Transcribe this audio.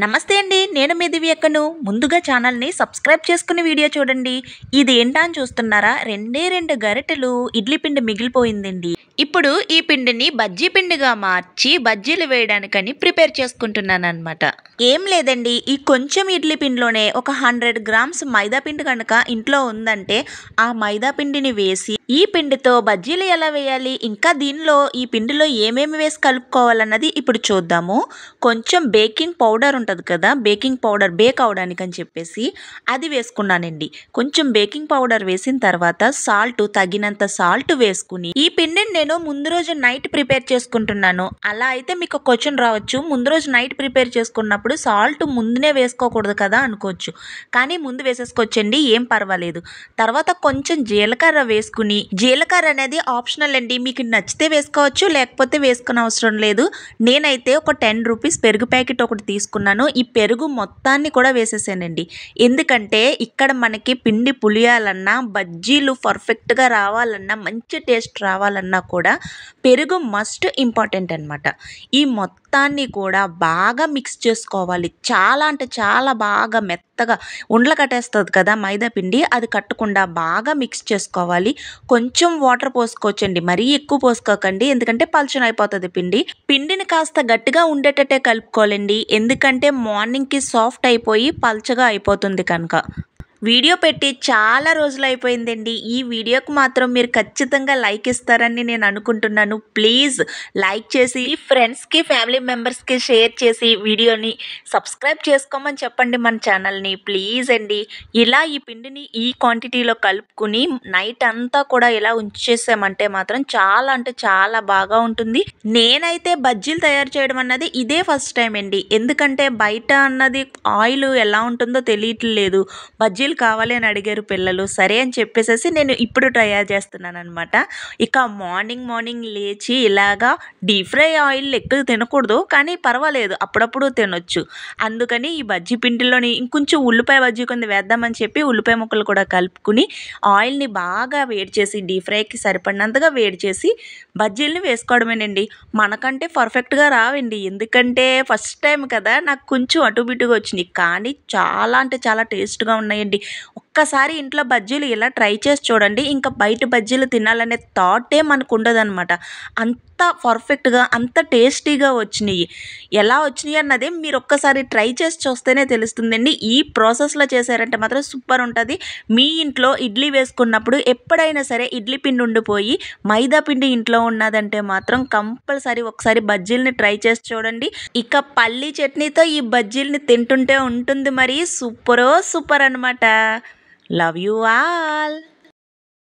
నమస్తే అండి, నేను మీ దివ్యక్కను. ముందుగా ఛానల్ని సబ్స్క్రైబ్ చేసుకుని వీడియో చూడండి. ఇది ఏంటా అని చూస్తున్నారా? రెండే 2 గరిటెలు ఇడ్లీ పిండి మిగిలిపోయిందండి. ఇప్పుడు ఈ పిండిని బజ్జీ పిండిగా మార్చి బజ్జీలు వేయడానికని ప్రిపేర్ చేసుకుంటున్నాను అనమాట. ఏం లేదండి, ఈ కొంచెం ఇడ్లీ పిండిలోనే ఒక 100 గ్రామ్స్ మైదా పిండి కనుక ఇంట్లో ఉందంటే ఆ మైదా పిండిని వేసి ఈ పిండితో బజ్జీలు ఎలా వేయాలి, ఇంకా ఈ పిండిలో ఏమేమి వేసి కలుపుకోవాలన్నది ఇప్పుడు చూద్దాము. కొంచెం బేకింగ్ పౌడర్ ఉంటుంది కదా, బేకింగ్ పౌడర్ బేక్ అవడానికి అని చెప్పేసి అది వేసుకున్నానండి. కొంచెం బేకింగ్ పౌడర్ వేసిన తర్వాత తగినంత సాల్ట్ వేసుకుని ఈ పిండిని నేను ముందు రోజు నైట్ ప్రిపేర్ చేసుకుంటున్నాను. అలా అయితే మీకు క్వశ్చన్ రావచ్చు, ముందు రోజు నైట్ ప్రిపేర్ చేసుకున్నప్పుడు సాల్ట్ ముందునే వేసుకోకూడదు కదా అనుకోవచ్చు. కానీ ముందు వేసేసుకోవచ్చండి, ఏం పర్వాలేదు. తర్వాత కొంచెం జీలకర్ర వేసుకుని, జీలకర్ర అనేది ఆప్షనల్ అండి, మీకు నచ్చితే వేసుకోవచ్చు, లేకపోతే వేసుకునే అవసరం లేదు. నేనైతే ఒక 10 రూపీస్ పెరుగు ప్యాకెట్ ఒకటి తీసుకున్నాను. ఈ పెరుగు మొత్తాన్ని కూడా వేసేసానండి. ఎందుకంటే ఇక్కడ మనకి పిండి పులియాలన్నా, బజ్జీలు పర్ఫెక్ట్గా రావాలన్నా, మంచి టేస్ట్ రావాలన్నా కూడా పెరుగు మస్ట్ ఇంపార్టెంట్ అనమాట. ఈ మొత్తాన్ని కూడా బాగా మిక్స్ చేసుకోవాలి. చాలా అంటే చాలా బాగా మెత్తగా ఉండలు కట్టేస్తుంది కదా మైదా పిండి, అది కట్టకుండా బాగా మిక్స్ చేసుకోవాలి. కొంచెం వాటర్ పోసుకోవచ్చండి, మరీ ఎక్కువ పోసుకోకండి, ఎందుకంటే పలుచన అయిపోతుంది పిండిని కాస్త గట్టిగా ఉండేటట్టే కలుపుకోవాలండి. ఎందుకంటే మార్నింగ్కి సాఫ్ట్ అయిపోయి పల్చగా అయిపోతుంది కనుక. వీడియో పెట్టి చాలా రోజులు అయిపోయిందండి. ఈ వీడియోకి మాత్రం మీరు ఖచ్చితంగా లైక్ ఇస్తారని నేను అనుకుంటున్నాను. ప్లీజ్ లైక్ చేసి ఫ్రెండ్స్కి, ఫ్యామిలీ మెంబర్స్కి షేర్ చేసి వీడియోని సబ్స్క్రైబ్ చేసుకోమని చెప్పండి మన ఛానల్ని, ప్లీజ్ అండి. ఇలా ఈ పిండిని ఈ క్వాంటిటీలో కలుపుకుని నైట్ అంతా కూడా ఇలా ఉంచేసామంటే మాత్రం చాలా అంటే చాలా బాగా ఉంటుంది. నేనైతే బజ్జీలు తయారు చేయడం అన్నది ఇదే ఫస్ట్ టైం అండి. ఎందుకంటే బయట అన్నది ఆయిల్ ఎలా ఉంటుందో తెలియట్లేదు. బజ్జీలు కావాలి అని అడిగారు పిల్లలు, సరే అని చెప్పేసి నేను ఇప్పుడు తయారు చేస్తున్నాను అనమాట. ఇక మార్నింగ్ లేచి ఇలాగా డీప్ ఫ్రై ఆయిల్ ఎక్కువ తినకూడదు, కానీ పర్వాలేదు అప్పుడప్పుడు తినొచ్చు. అందుకని ఈ బజ్జీ పిండిలోని ఇంకొంచెం ఉల్లిపాయ బజ్జీ కొంత వేద్దామని చెప్పి ఉల్లిపాయ ముక్కలు కూడా కలుపుకుని ఆయిల్ని బాగా వేడి చేసి, డీప్ ఫ్రైకి సరిపడినంతగా వేడి చేసి బజ్జీలని వేసుకోవడమేనండి. మనకంటే పర్ఫెక్ట్గా రావండి, ఎందుకంటే ఫస్ట్ టైం కదా, నాకు కొంచెం అటు బిటుగా వచ్చినాయి, కానీ చాలా అంటే చాలా టేస్ట్గా ఉన్నాయండి. ఒక్కసారి ఇంట్లో బజ్జీలు ఇలా ట్రై చేసి చూడండి, ఇంకా బయట బజ్జీలు తినాలనే థాటే మనకు ఉండదన్నమాట. అంత పర్ఫెక్ట్గా, అంత టేస్టీగా వచ్చినాయి. ఎలా వచ్చినాయి అన్నది మీరు ఒక్కసారి ట్రై చేసి చూస్తేనే తెలుస్తుందండి. ఈ ప్రాసెస్లో చేశారంటే మాత్రం సూపర్ ఉంటుంది. మీ ఇంట్లో ఇడ్లీ వేసుకున్నప్పుడు ఎప్పుడైనా సరే ఇడ్లీ పిండి ఉండిపోయి మైదా పిండి ఇంట్లో ఉన్నదంటే మాత్రం కంపల్సరీ ఒకసారి బజ్జీలని ట్రై చేసి చూడండి. ఇక పల్లీ చట్నీతో ఈ బజ్జీలని తింటుంటే ఉంటుంది మరి సూపర్ అనమాట. Love you all.